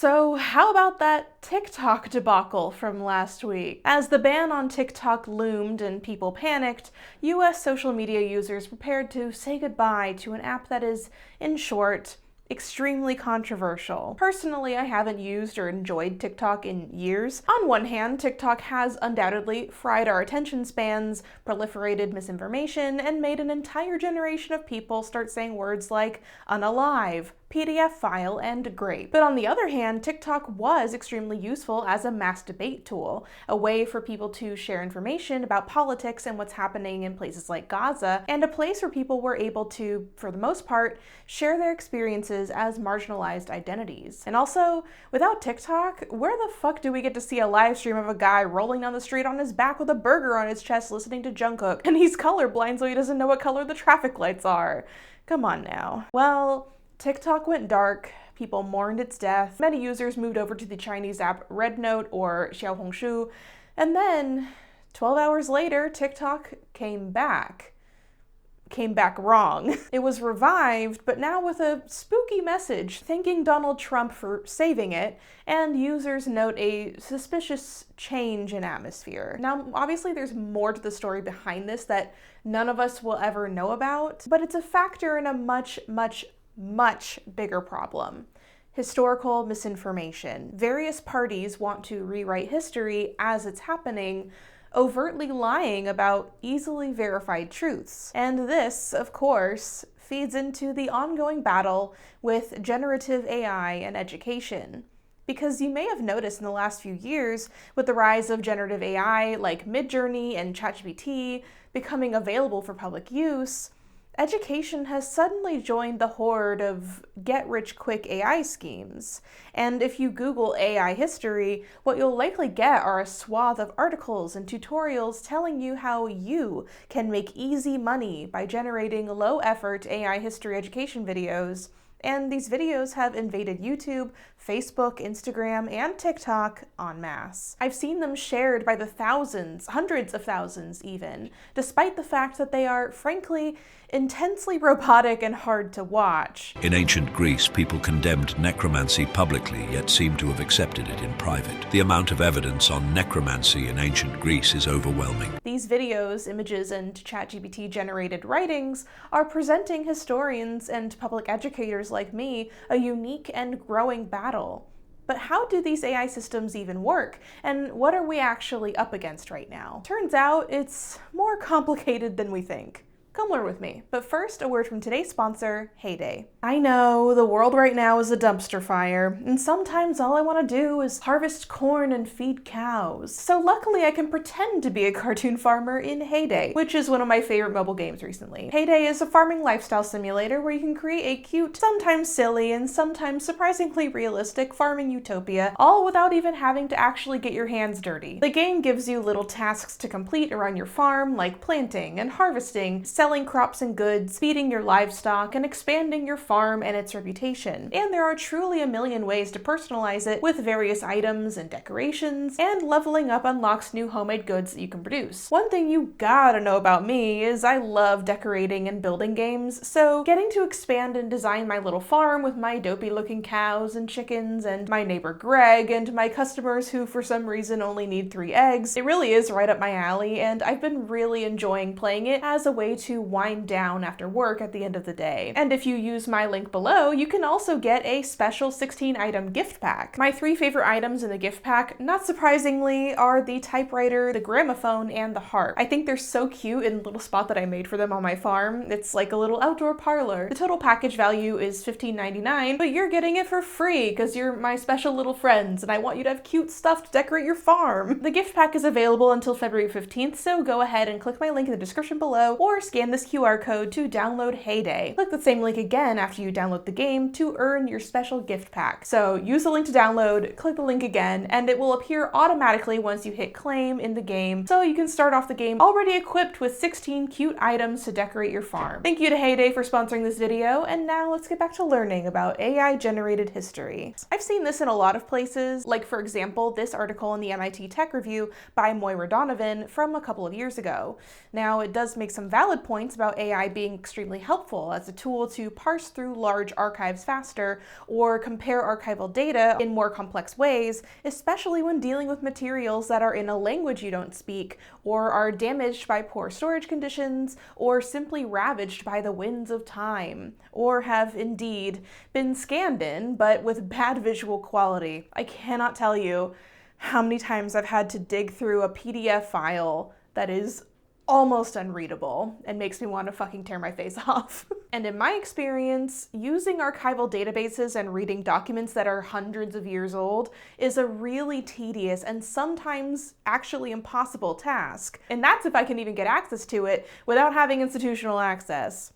So how about that TikTok debacle from last week? As the ban on TikTok loomed and people panicked, US social media users prepared to say goodbye to an app that is, in short, extremely controversial. Personally, I haven't used or enjoyed TikTok in years. On one hand, TikTok has undoubtedly fried our attention spans, proliferated misinformation, and made an entire generation of people start saying words like unalive, PDF file, and grape. But on the other hand, TikTok was extremely useful as a mass debate tool, a way for people to share information about politics and what's happening in places like Gaza, and a place where people were able to, for the most part, share their experiences as marginalized identities. And also, without TikTok, where the fuck do we get to see a live stream of a guy rolling down the street on his back with a burger on his chest listening to Jungkook, and he's colorblind so he doesn't know what color the traffic lights are? Come on now. Well, TikTok went dark, people mourned its death, many users moved over to the Chinese app Rednote or Xiaohongshu, and then 12 hours later, TikTok came back wrong. It was revived, but now with a spooky message thanking Donald Trump for saving it, and users note a suspicious change in atmosphere. Now, obviously there's more to the story behind this that none of us will ever know about, but it's a factor in a much bigger problem. Historical misinformation. Various parties want to rewrite history as it's happening, overtly lying about easily verified truths. And this, of course, feeds into the ongoing battle with generative AI and education. Because you may have noticed in the last few years, with the rise of generative AI like Midjourney and ChatGPT becoming available for public use, education has suddenly joined the horde of get-rich-quick AI schemes. And if you Google AI history, what you'll likely get are a swath of articles and tutorials telling you how you can make easy money by generating low-effort AI history education videos. And these videos have invaded YouTube, Facebook, Instagram, and TikTok en masse. I've seen them shared by the thousands, hundreds of thousands even, despite the fact that they are, frankly, intensely robotic and hard to watch. In ancient Greece, people condemned necromancy publicly, yet seem to have accepted it in private. The amount of evidence on necromancy in ancient Greece is overwhelming. These videos, images, and ChatGPT-generated writings are presenting historians and public educators like me a unique and growing battle. But how do these AI systems even work? And what are we actually up against right now? Turns out it's more complicated than we think. Come learn with me. But first, a word from today's sponsor, Heyday. I know, the world right now is a dumpster fire, and sometimes all I want to do is harvest corn and feed cows. So luckily I can pretend to be a cartoon farmer in Heyday, which is one of my favorite mobile games recently. Heyday is a farming lifestyle simulator where you can create a cute, sometimes silly, and sometimes surprisingly realistic farming utopia, all without even having to actually get your hands dirty. The game gives you little tasks to complete around your farm, like planting and harvesting, selling crops and goods, feeding your livestock, and expanding your farm and its reputation. And there are truly a million ways to personalize it with various items and decorations, and leveling up unlocks new homemade goods that you can produce. One thing you gotta know about me is I love decorating and building games, so getting to expand and design my little farm with my dopey looking cows and chickens and my neighbor Greg and my customers who for some reason only need 3 eggs, it really is right up my alley, and I've been really enjoying playing it as a way to wind down after work at the end of the day. And if you use my link below, you can also get a special 16-item gift pack. My 3 favorite items in the gift pack, not surprisingly, are the typewriter, the gramophone, and the harp. I think they're so cute in the little spot that I made for them on my farm. It's like a little outdoor parlor. The total package value is $15.99, but you're getting it for free because you're my special little friends and I want you to have cute stuff to decorate your farm. The gift pack is available until February 15th, so go ahead and click my link in the description below or scan this QR code to download Heyday. Click the same link again after you download the game to earn your special gift pack. So use the link to download, click the link again, and it will appear automatically once you hit claim in the game, so you can start off the game already equipped with 16 cute items to decorate your farm. Thank you to Heyday for sponsoring this video, and now let's get back to learning about AI-generated history. I've seen this in a lot of places, like for example, this article in the MIT Tech Review by Moira Donovan from a couple of years ago. Now, it does make some valid points points about AI being extremely helpful as a tool to parse through large archives faster or compare archival data in more complex ways, especially when dealing with materials that are in a language you don't speak, or are damaged by poor storage conditions, or simply ravaged by the winds of time, or have indeed been scanned in, but with bad visual quality. I cannot tell you how many times I've had to dig through a PDF file that is almost unreadable and makes me want to fucking tear my face off. And in my experience, using archival databases and reading documents that are hundreds of years old is a really tedious and sometimes actually impossible task. And that's if I can even get access to it without having institutional access.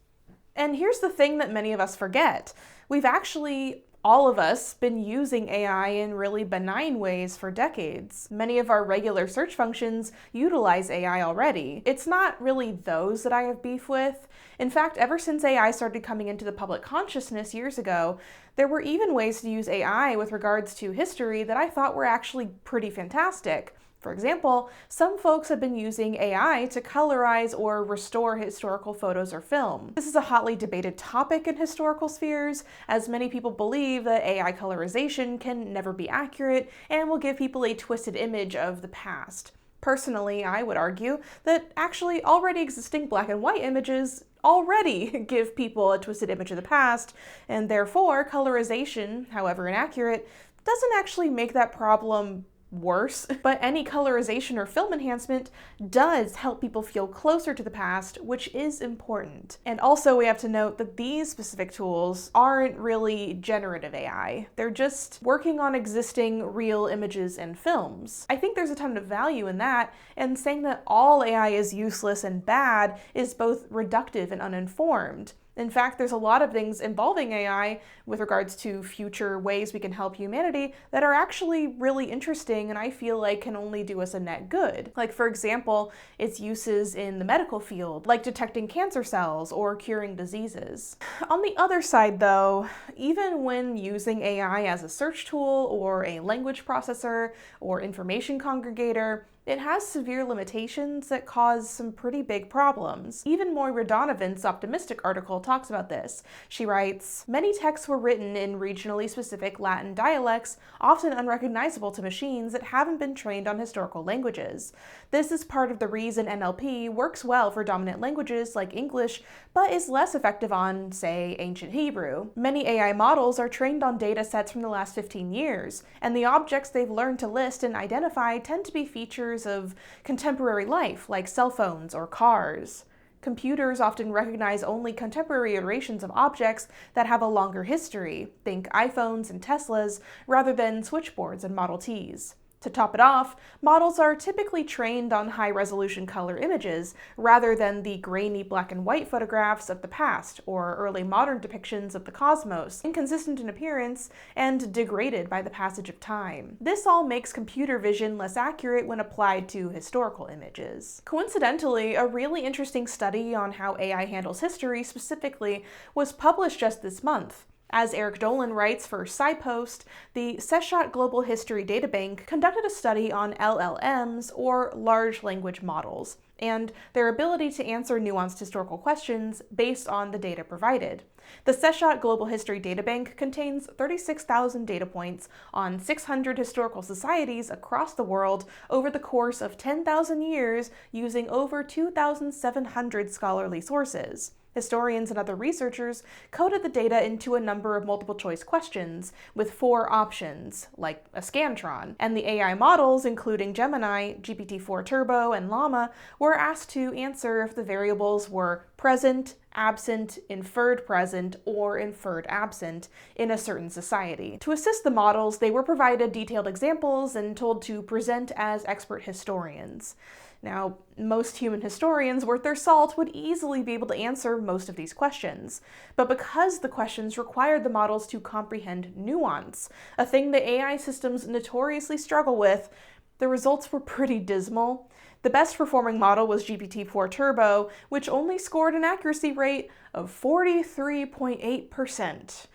And here's the thing that many of us forget. We've actually, all of us, been using AI in really benign ways for decades. Many of our regular search functions utilize AI already. It's not really those that I have beef with. In fact, ever since AI started coming into the public consciousness years ago, there were even ways to use AI with regards to history that I thought were actually pretty fantastic. For example, some folks have been using AI to colorize or restore historical photos or film. This is a hotly debated topic in historical spheres, as many people believe that AI colorization can never be accurate and will give people a twisted image of the past. Personally, I would argue that actually already existing black and white images already give people a twisted image of the past, and therefore colorization, however inaccurate, doesn't actually make that problem worse, but any colorization or film enhancement does help people feel closer to the past, which is important. And also we have to note that these specific tools aren't really generative AI. They're just working on existing real images and films. I think there's a ton of value in that, and saying that all AI is useless and bad is both reductive and uninformed. In fact, there's a lot of things involving AI with regards to future ways we can help humanity that are actually really interesting and I feel like can only do us a net good. Like, for example, its uses in the medical field, like detecting cancer cells or curing diseases. On the other side though, even when using AI as a search tool or a language processor or information congregator, it has severe limitations that cause some pretty big problems. Even Moira Donovan's optimistic article talks about this. She writes, "Many texts were written in regionally specific Latin dialects, often unrecognizable to machines that haven't been trained on historical languages. This is part of the reason NLP works well for dominant languages like English, but is less effective on, say, ancient Hebrew. Many AI models are trained on data sets from the last 15 years, and the objects they've learned to list and identify tend to be features of contemporary life, like cell phones or cars. Computers often recognize only contemporary iterations of objects that have a longer history, think iPhones and Teslas, rather than switchboards and Model Ts. To top it off, models are typically trained on high-resolution color images rather than the grainy black and white photographs of the past or early modern depictions of the cosmos, inconsistent in appearance and degraded by the passage of time. This all makes computer vision less accurate when applied to historical images." Coincidentally, a really interesting study on how AI handles history specifically was published just this month. As Eric Dolan writes for SciPost, the Seshat Global History Databank conducted a study on LLMs, or large language models, and their ability to answer nuanced historical questions based on the data provided. The Seshat Global History Databank contains 36,000 data points on 600 historical societies across the world over the course of 10,000 years using over 2,700 scholarly sources. Historians and other researchers coded the data into a number of multiple-choice questions, with 4 options, like a Scantron, and the AI models, including Gemini, GPT-4 Turbo, and Llama, were asked to answer if the variables were present, absent, inferred present, or inferred absent in a certain society. To assist the models, they were provided detailed examples and told to present as expert historians. Now, most human historians worth their salt would easily be able to answer most of these questions, but because the questions required the models to comprehend nuance, a thing that AI systems notoriously struggle with, the results were pretty dismal. The best performing model was GPT-4 Turbo, which only scored an accuracy rate of 43.8%.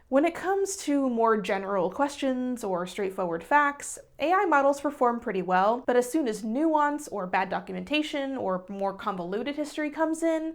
When it comes to more general questions or straightforward facts, AI models perform pretty well, but as soon as nuance or bad documentation or more convoluted history comes in,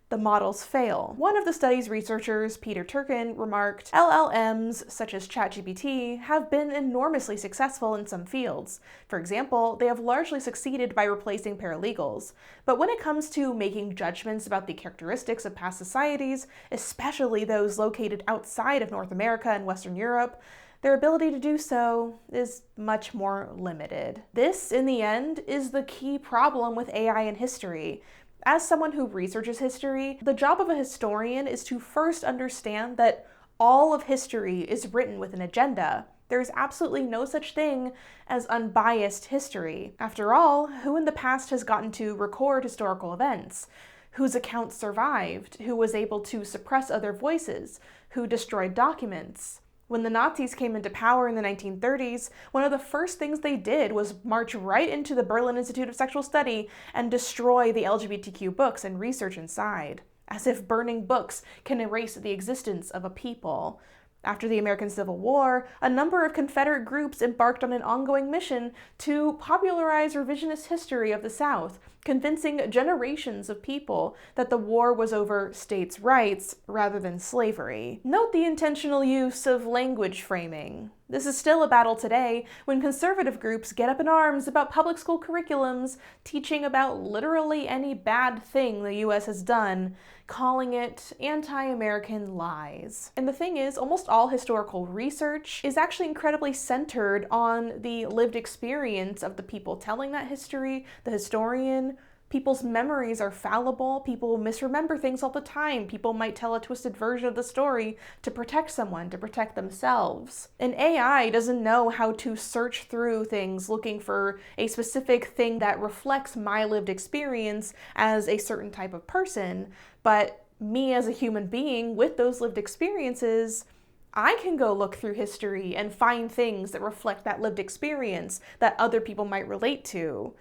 the models fail. One of the study's researchers, Peter Turkin, remarked, LLMs, such as ChatGPT, have been enormously successful in some fields. For example, they have largely succeeded by replacing paralegals. But when it comes to making judgments about the characteristics of past societies, especially those located outside of North America and Western Europe, their ability to do so is much more limited. This, in the end, is the key problem with AI in history. As someone who researches history, the job of a historian is to first understand that all of history is written with an agenda. There is absolutely no such thing as unbiased history. After all, who in the past has gotten to record historical events? Whose accounts survived? Who was able to suppress other voices? Who destroyed documents? When the Nazis came into power in the 1930s, one of the first things they did was march right into the Berlin Institute of Sexual Study and destroy the LGBTQ books and research inside, as if burning books can erase the existence of a people. After the American Civil War, a number of Confederate groups embarked on an ongoing mission to popularize revisionist history of the South, convincing generations of people that the war was over states' rights rather than slavery. Note the intentional use of language framing. This is still a battle today when conservative groups get up in arms about public school curriculums teaching about literally any bad thing the US has done, calling it anti-American lies. And the thing is, almost all historical research is actually incredibly centered on the lived experience of the people telling that history, the historian. People's memories are fallible. People misremember things all the time. People might tell a twisted version of the story to protect someone, to protect themselves. And AI doesn't know how to search through things looking for a specific thing that reflects my lived experience as a certain type of person. But me as a human being with those lived experiences, I can go look through history and find things that reflect that lived experience that other people might relate to.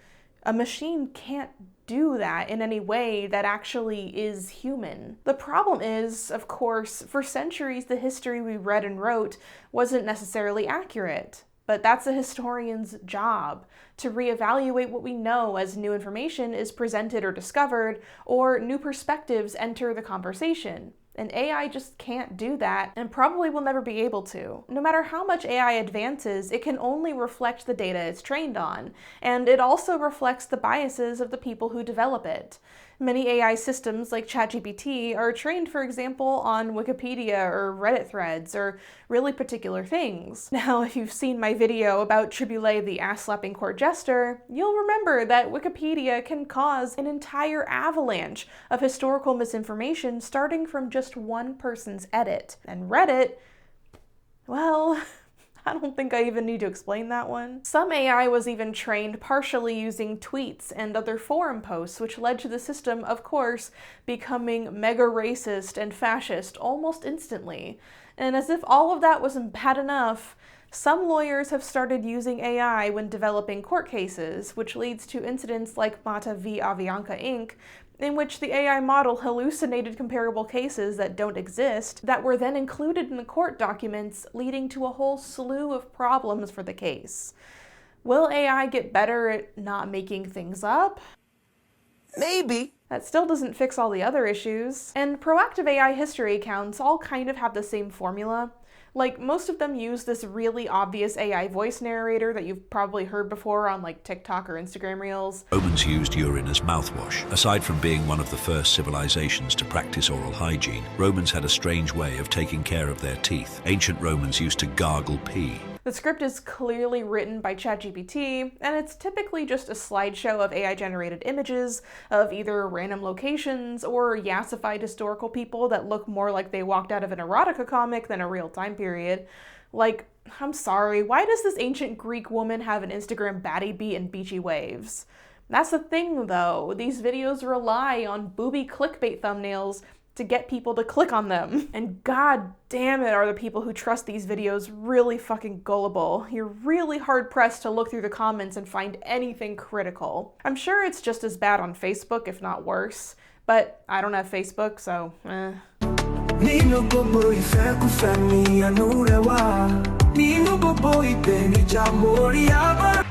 A machine can't do that in any way that actually is human. The problem is, of course, for centuries the history we read and wrote wasn't necessarily accurate. But that's a historian's job, to reevaluate what we know as new information is presented or discovered, or new perspectives enter the conversation. And AI just can't do that, and probably will never be able to. No matter how much AI advances, it can only reflect the data it's trained on, and it also reflects the biases of the people who develop it. Many AI systems, like ChatGPT, are trained, for example, on Wikipedia or Reddit threads, or really particular things. Now, if you've seen my video about Triboulet the ass-slapping court jester, you'll remember that Wikipedia can cause an entire avalanche of historical misinformation starting from just one person's edit. And Reddit, well, I don't think I even need to explain that one. Some AI was even trained partially using tweets and other forum posts, which led to the system, of course, becoming mega racist and fascist almost instantly. And as if all of that wasn't bad enough, some lawyers have started using AI when developing court cases, which leads to incidents like Mata v. Avianca Inc., in which the AI model hallucinated comparable cases that don't exist that were then included in the court documents, leading to a whole slew of problems for the case. Will AI get better at not making things up? Maybe. That still doesn't fix all the other issues. And proactive AI history accounts all kind of have the same formula. Like, most of them use this really obvious AI voice narrator that you've probably heard before on like TikTok or Instagram Reels. Romans used urine as mouthwash. Aside from being one of the first civilizations to practice oral hygiene, Romans had a strange way of taking care of their teeth. Ancient Romans used to gargle pee. The script is clearly written by ChatGPT, and it's typically just a slideshow of AI-generated images of either random locations or yassified historical people that look more like they walked out of an erotica comic than a real time period. Like, I'm sorry, why does this ancient Greek woman have an Instagram baddie beat and beachy waves? That's the thing though, these videos rely on booby clickbait thumbnails to get people to click on them. And god damn it, are the people who trust these videos really fucking gullible. You're really hard pressed to look through the comments and find anything critical. I'm sure it's just as bad on Facebook, if not worse, but I don't have Facebook, so Nino bobo ifeku femi anurewa. Nino bobo ibeni jamori aba.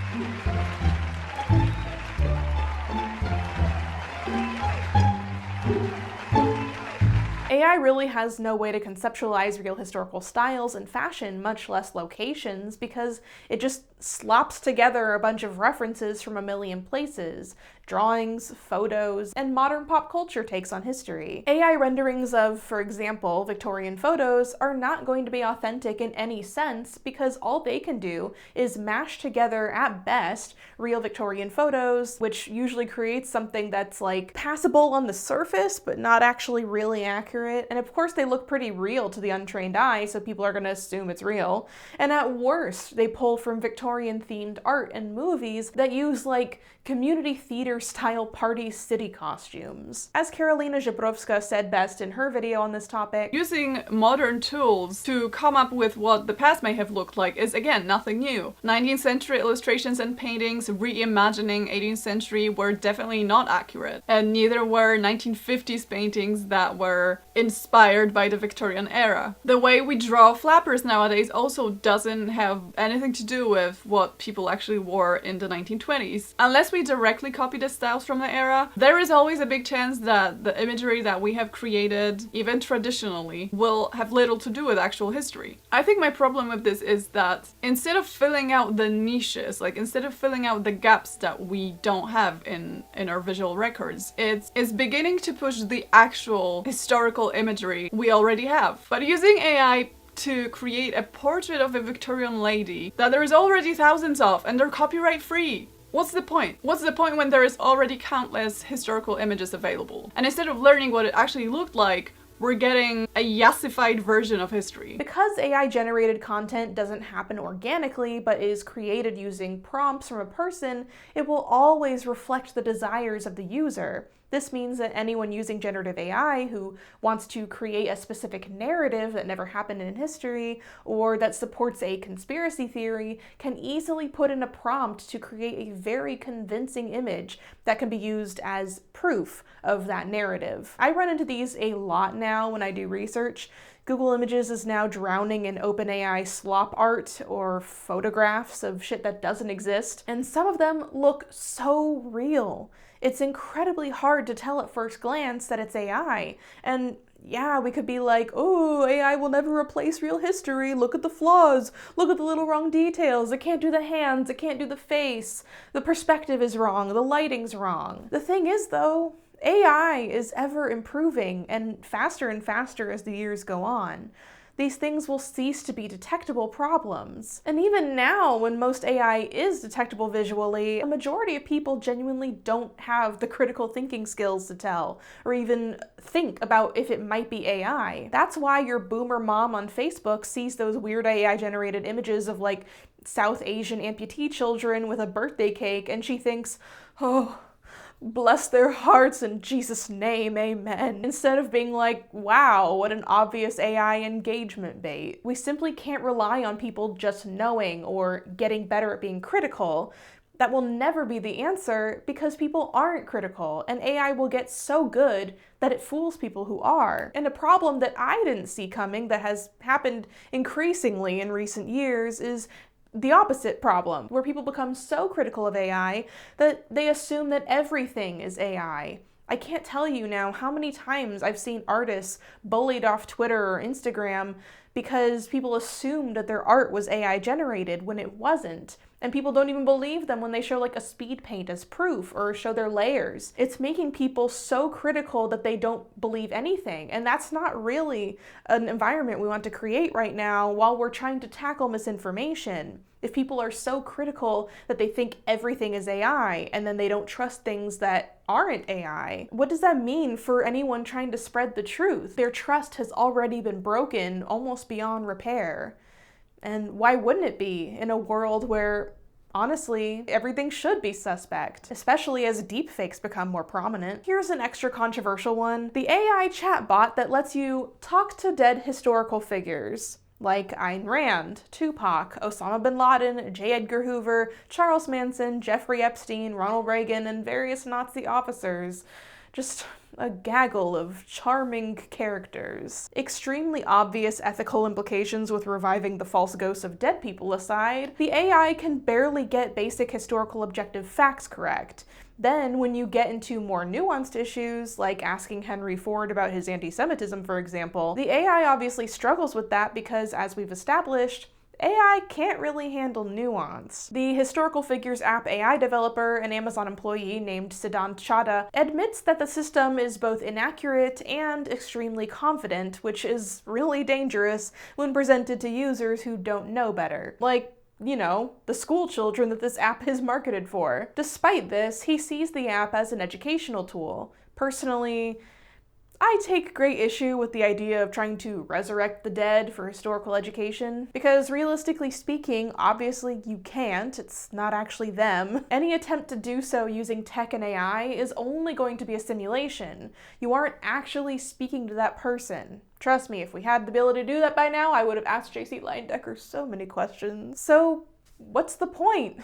AI really has no way to conceptualize real historical styles and fashion, much less locations, because it just slops together a bunch of references from a million places, drawings, photos, and modern pop culture takes on history. AI renderings of, for example, Victorian photos are not going to be authentic in any sense because all they can do is mash together, at best, real Victorian photos, which usually creates something that's like passable on the surface, but not actually really accurate. And of course they look pretty real to the untrained eye, so people are gonna assume it's real. And at worst, they pull from Victorian themed art and movies that use like community theater style party city costumes. As Karolina Żebrowska said best in her video on this topic, using modern tools to come up with what the past may have looked like is again nothing new. 19th century illustrations and paintings reimagining 18th century were definitely not accurate, and neither were 1950s paintings that were inspired by the Victorian era. The way we draw flappers nowadays also doesn't have anything to do with what people actually wore in the 1920s. Unless we directly copy the styles from the era, there is always a big chance that the imagery that we have created, even traditionally, will have little to do with actual history. I think my problem with this is that instead of filling out the niches, like instead of filling out the gaps that we don't have in our visual records, it's beginning to push the actual historical imagery we already have. But using AI to create a portrait of a Victorian lady that there is already thousands of and they're copyright free. What's the point? What's the point when there is already countless historical images available? And instead of learning what it actually looked like, we're getting a yassified version of history. Because AI-generated content doesn't happen organically, but is created using prompts from a person, it will always reflect the desires of the user. This means that anyone using generative AI who wants to create a specific narrative that never happened in history, or that supports a conspiracy theory, can easily put in a prompt to create a very convincing image that can be used as proof of that narrative. I run into these a lot now when I do research. Google Images is now drowning in OpenAI slop art or photographs of shit that doesn't exist, and some of them look so real. It's incredibly hard to tell at first glance that it's AI. And yeah, we could be like, oh, AI will never replace real history. Look at the flaws. Look at the little wrong details. It can't do the hands. It can't do the face. The perspective is wrong. The lighting's wrong. The thing is, though, AI is ever improving and faster as the years go on. These things will cease to be detectable problems. And even now, when most AI is detectable visually, a majority of people genuinely don't have the critical thinking skills to tell, or even think about if it might be AI. That's why your boomer mom on Facebook sees those weird AI-generated images of like South Asian amputee children with a birthday cake, and she thinks, oh, bless their hearts in Jesus' name, amen. Instead of being like, wow, what an obvious AI engagement bait. We simply can't rely on people just knowing or getting better at being critical. That will never be the answer because people aren't critical, and AI will get so good that it fools people who are. And a problem that I didn't see coming that has happened increasingly in recent years is the opposite problem, where people become so critical of AI that they assume that everything is AI. I can't tell you now how many times I've seen artists bullied off Twitter or Instagram because people assumed that their art was AI generated when it wasn't. And people don't even believe them when they show like a speed paint as proof or show their layers. It's making people so critical that they don't believe anything. And that's not really an environment we want to create right now while we're trying to tackle misinformation. If people are so critical that they think everything is AI and then they don't trust things that aren't AI, what does that mean for anyone trying to spread the truth? Their trust has already been broken almost beyond repair. And why wouldn't it be in a world where, honestly, everything should be suspect, especially as deepfakes become more prominent? Here's an extra controversial one. The AI chatbot that lets you talk to dead historical figures, like Ayn Rand, Tupac, Osama bin Laden, J. Edgar Hoover, Charles Manson, Jeffrey Epstein, Ronald Reagan, and various Nazi officers. Just a gaggle of charming characters. Extremely obvious ethical implications with reviving the false ghosts of dead people aside, the AI can barely get basic historical objective facts correct. Then, when you get into more nuanced issues, like asking Henry Ford about his anti-Semitism, for example, the AI obviously struggles with that because, as we've established, AI can't really handle nuance. The historical figures app AI developer, an Amazon employee named Siddhant Chadha, admits that the system is both inaccurate and extremely confident, which is really dangerous when presented to users who don't know better. Like, you know, the school children that this app is marketed for. Despite this, he sees the app as an educational tool. Personally, I take great issue with the idea of trying to resurrect the dead for historical education, because realistically speaking, obviously you can't, it's not actually them. Any attempt to do so using tech and AI is only going to be a simulation. You aren't actually speaking to that person. Trust me, if we had the ability to do that by now, I would have asked J.C. Leyendecker so many questions. So, what's the point?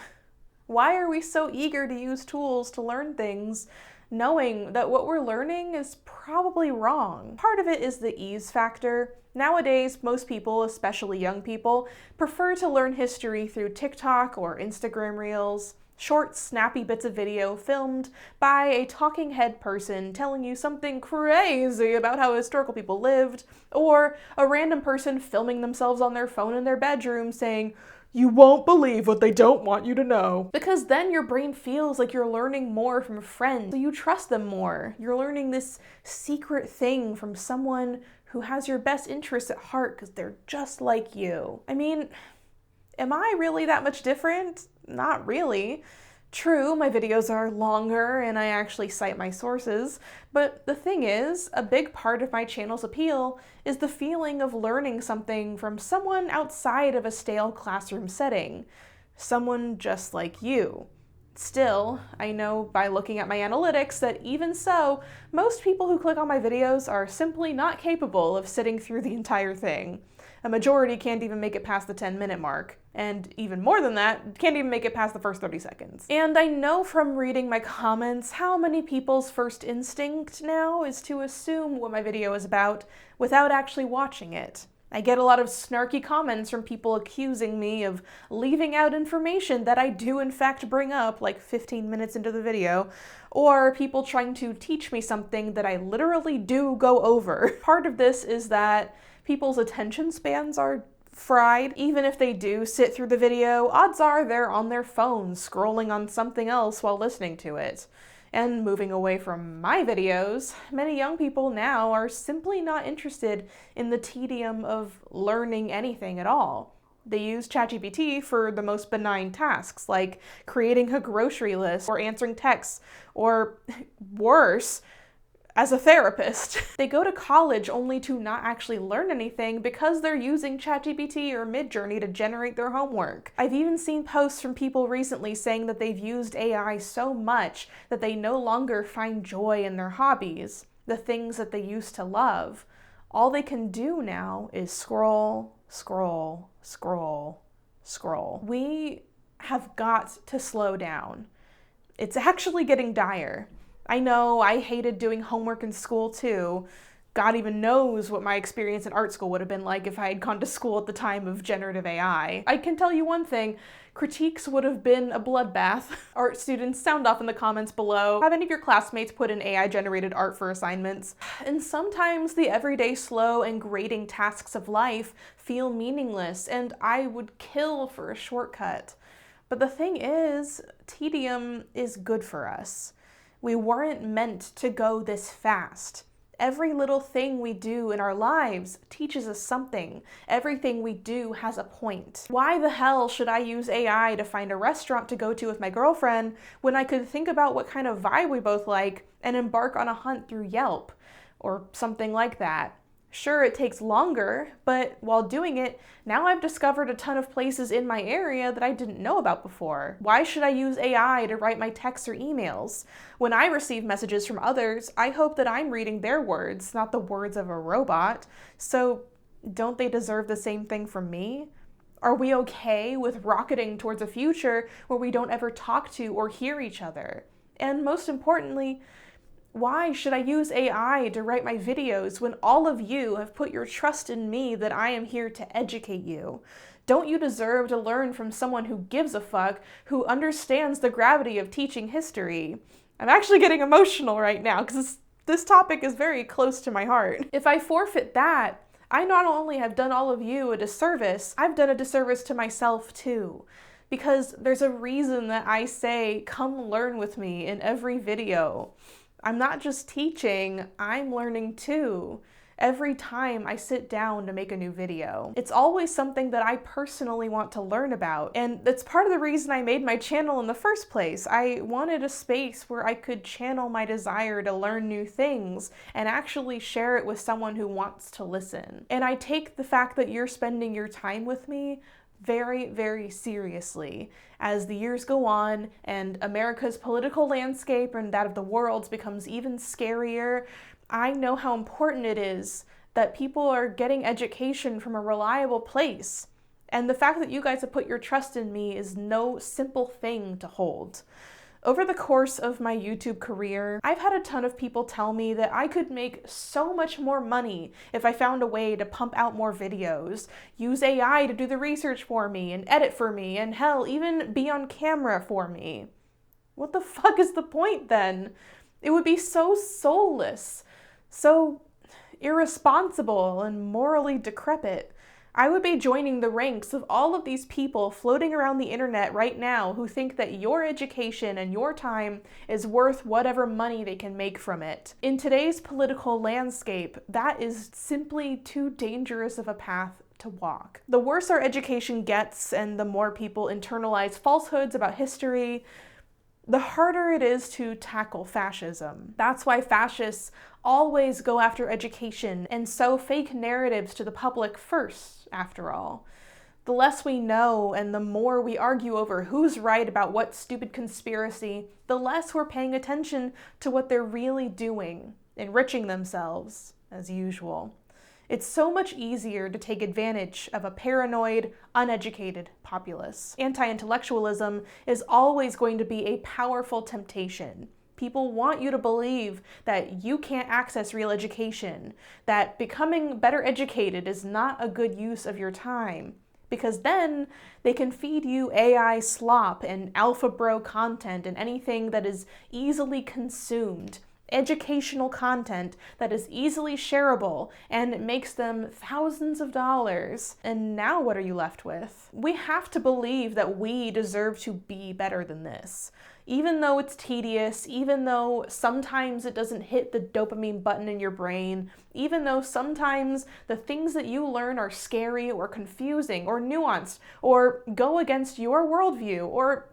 Why are we so eager to use tools to learn things, knowing that what we're learning is probably wrong? Part of it is the ease factor. Nowadays, most people, especially young people, prefer to learn history through TikTok or Instagram Reels. Short, snappy bits of video filmed by a talking head person telling you something crazy about how historical people lived, or a random person filming themselves on their phone in their bedroom saying, "You won't believe what they don't want you to know." Because then your brain feels like you're learning more from a friend, so you trust them more. You're learning this secret thing from someone who has your best interests at heart because they're just like you. I mean, am I really that much different? Not really. True, my videos are longer and I actually cite my sources, but the thing is, a big part of my channel's appeal is the feeling of learning something from someone outside of a stale classroom setting. Someone just like you. Still, I know by looking at my analytics that even so, most people who click on my videos are simply not capable of sitting through the entire thing. A majority can't even make it past the 10-minute mark. And even more than that, can't even make it past the first 30 seconds. And I know from reading my comments how many people's first instinct now is to assume what my video is about without actually watching it. I get a lot of snarky comments from people accusing me of leaving out information that I do in fact bring up like 15 minutes into the video, or people trying to teach me something that I literally do go over. Part of this is that people's attention spans are fried. Even if they do sit through the video, odds are they're on their phones scrolling on something else while listening to it. And moving away from my videos, many young people now are simply not interested in the tedium of learning anything at all. They use ChatGPT for the most benign tasks, like creating a grocery list or answering texts, or worse, as a therapist. They go to college only to not actually learn anything because they're using ChatGPT or Midjourney to generate their homework. I've even seen posts from people recently saying that they've used AI so much that they no longer find joy in their hobbies, the things that they used to love. All they can do now is scroll, scroll, scroll, scroll. We have got to slow down. It's actually getting dire. I know, I hated doing homework in school too. God even knows what my experience in art school would have been like if I had gone to school at the time of generative AI. I can tell you one thing, critiques would have been a bloodbath. Art students, sound off in the comments below. Have any of your classmates put in AI-generated art for assignments? And sometimes the everyday slow and grating tasks of life feel meaningless, and I would kill for a shortcut. But the thing is, tedium is good for us. We weren't meant to go this fast. Every little thing we do in our lives teaches us something. Everything we do has a point. Why the hell should I use AI to find a restaurant to go to with my girlfriend when I could think about what kind of vibe we both like and embark on a hunt through Yelp or something like that? Sure, it takes longer, but while doing it, now I've discovered a ton of places in my area that I didn't know about before. Why should I use AI to write my texts or emails? When I receive messages from others, I hope that I'm reading their words, not the words of a robot. So don't they deserve the same thing from me? Are we okay with rocketing towards a future where we don't ever talk to or hear each other? And most importantly, Why should I use AI to write my videos when all of you have put your trust in me that I am here to educate you? Don't you deserve to learn from someone who gives a fuck, who understands the gravity of teaching history? I'm actually getting emotional right now because this topic is very close to my heart. If I forfeit that, I not only have done all of you a disservice, I've done a disservice to myself too. Because there's a reason that I say, come learn with me in every video. I'm not just teaching, I'm learning too. Every time I sit down to make a new video. It's always something that I personally want to learn about, and that's part of the reason I made my channel in the first place. I wanted a space where I could channel my desire to learn new things and actually share it with someone who wants to listen. And I take the fact that you're spending your time with me very, very seriously. As the years go on and America's political landscape and that of the world's becomes even scarier, I know how important it is that people are getting education from a reliable place. And the fact that you guys have put your trust in me is no simple thing to hold. Over the course of my YouTube career, I've had a ton of people tell me that I could make so much more money if I found a way to pump out more videos, use AI to do the research for me and edit for me, and hell, even be on camera for me. What the fuck is the point then? It would be so soulless, so irresponsible and morally decrepit. I would be joining the ranks of all of these people floating around the internet right now who think that your education and your time is worth whatever money they can make from it. In today's political landscape, that is simply too dangerous of a path to walk. The worse our education gets and the more people internalize falsehoods about history, the harder it is to tackle fascism. That's why fascists always go after education and sow fake narratives to the public first, after all. The less we know and the more we argue over who's right about what stupid conspiracy, the less we're paying attention to what they're really doing, enriching themselves, as usual. It's so much easier to take advantage of a paranoid, uneducated populace. Anti-intellectualism is always going to be a powerful temptation. People want you to believe that you can't access real education, that becoming better educated is not a good use of your time, because then they can feed you AI slop and alpha bro content and anything that is easily consumed. Educational content that is easily shareable and makes them thousands of dollars. And now what are you left with? We have to believe that we deserve to be better than this. Even though it's tedious, even though sometimes it doesn't hit the dopamine button in your brain, even though sometimes the things that you learn are scary or confusing or nuanced or go against your worldview or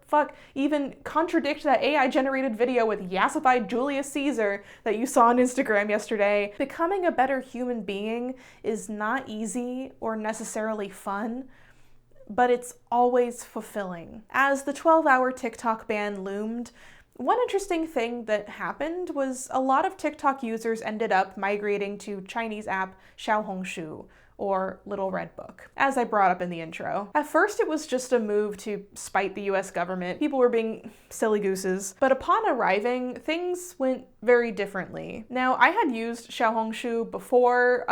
even contradict that AI-generated video with yassified Julius Caesar that you saw on Instagram yesterday. Becoming a better human being is not easy or necessarily fun, but it's always fulfilling. As the 12-hour TikTok ban loomed, one interesting thing that happened was a lot of TikTok users ended up migrating to Chinese app Xiaohongshu, or Little Red Book, as I brought up in the intro. At first, it was just a move to spite the US government. People were being silly gooses. But upon arriving, things went very differently. Now, I had used Xiaohongshu before,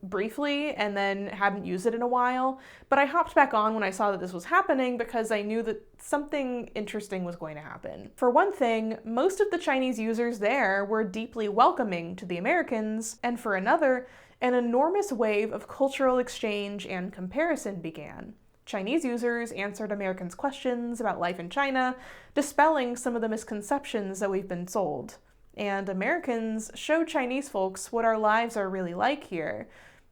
briefly, and then hadn't used it in a while, but I hopped back on when I saw that this was happening because I knew that something interesting was going to happen. For one thing, most of the Chinese users there were deeply welcoming to the Americans, and for another, an enormous wave of cultural exchange and comparison began. Chinese users answered Americans' questions about life in China, dispelling some of the misconceptions that we've been sold. And Americans showed Chinese folks what our lives are really like here.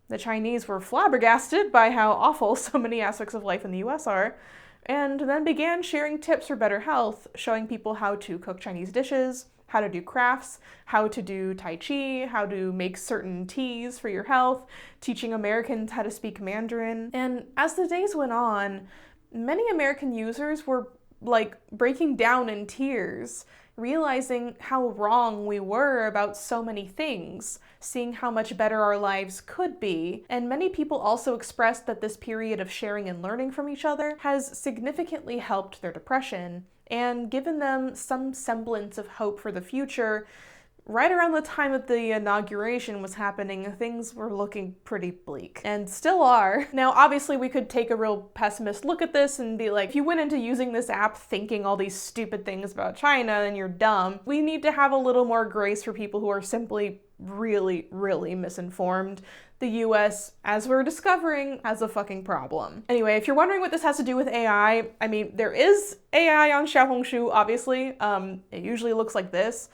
The Chinese were flabbergasted by how awful so many aspects of life in the US are, and then began sharing tips for better health, showing people how to cook Chinese dishes, how to do crafts, how to do Tai Chi, how to make certain teas for your health, teaching Americans how to speak Mandarin. And as the days went on, many American users were breaking down in tears, realizing how wrong we were about so many things, seeing how much better our lives could be. And many people also expressed that this period of sharing and learning from each other has significantly helped their depression and given them some semblance of hope for the future, Right around the time that the inauguration was happening, things were looking pretty bleak, and still are. Now, obviously, we could take a real pessimist look at this and be like, if you went into using this app thinking all these stupid things about China, then you're dumb. We need to have a little more grace for people who are simply really, really misinformed. The US, as we're discovering, has a fucking problem. Anyway, if you're wondering what this has to do with AI, I mean, there is AI on Xiaohongshu, obviously. It usually looks like this.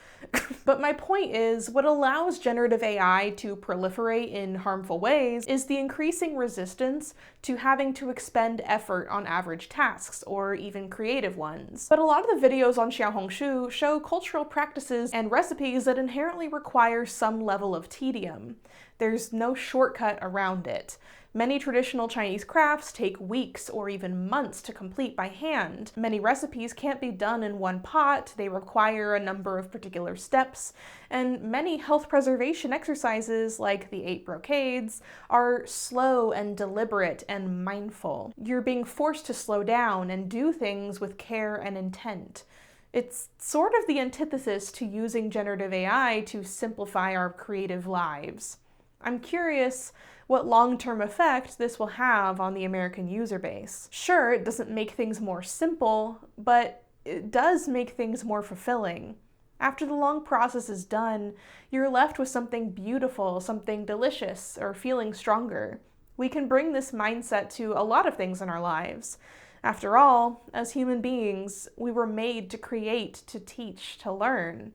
But my point is, what allows generative AI to proliferate in harmful ways is the increasing resistance to having to expend effort on average tasks, or even creative ones. But a lot of the videos on Xiaohongshu show cultural practices and recipes that inherently require some level of tedium. There's no shortcut around it. Many traditional Chinese crafts take weeks or even months to complete by hand. Many recipes can't be done in one pot, they require a number of particular steps, and many health preservation exercises, like the 8 brocades, are slow and deliberate and mindful. You're being forced to slow down and do things with care and intent. It's sort of the antithesis to using generative AI to simplify our creative lives. I'm curious what long-term effect this will have on the American user base. Sure, it doesn't make things more simple, but it does make things more fulfilling. After the long process is done, you're left with something beautiful, something delicious, or feeling stronger. We can bring this mindset to a lot of things in our lives. After all, as human beings, we were made to create, to teach, to learn.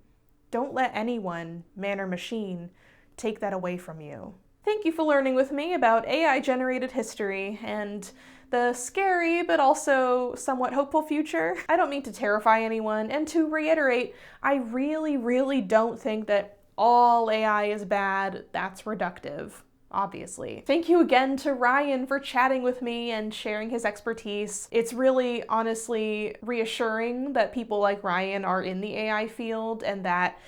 Don't let anyone, man or machine, take that away from you. Thank you for learning with me about AI-generated history and the scary but also somewhat hopeful future. I don't mean to terrify anyone, and to reiterate, I really, really don't think that all AI is bad. That's reductive, obviously. Thank you again to Ryan for chatting with me and sharing his expertise. It's really, honestly, reassuring that people like Ryan are in the AI field, and that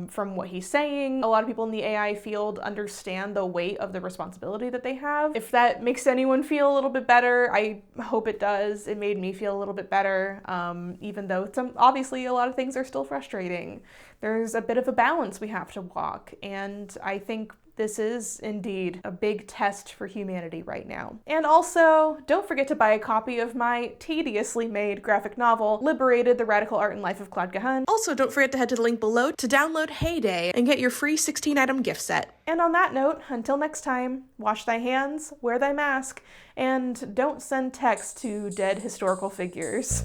from what he's saying, a lot of people in the AI field understand the weight of the responsibility that they have. If that makes anyone feel a little bit better, I hope it does. It made me feel a little bit better, even though obviously a lot of things are still frustrating. There's a bit of a balance we have to walk, and I think this is indeed a big test for humanity right now. And also, don't forget to buy a copy of my tediously made graphic novel, Liberated: The Radical Art and Life of Claude Cahun. Also, don't forget to head to the link below to download Heyday and get your free 16-item gift set. And on that note, until next time, wash thy hands, wear thy mask, and don't send texts to dead historical figures.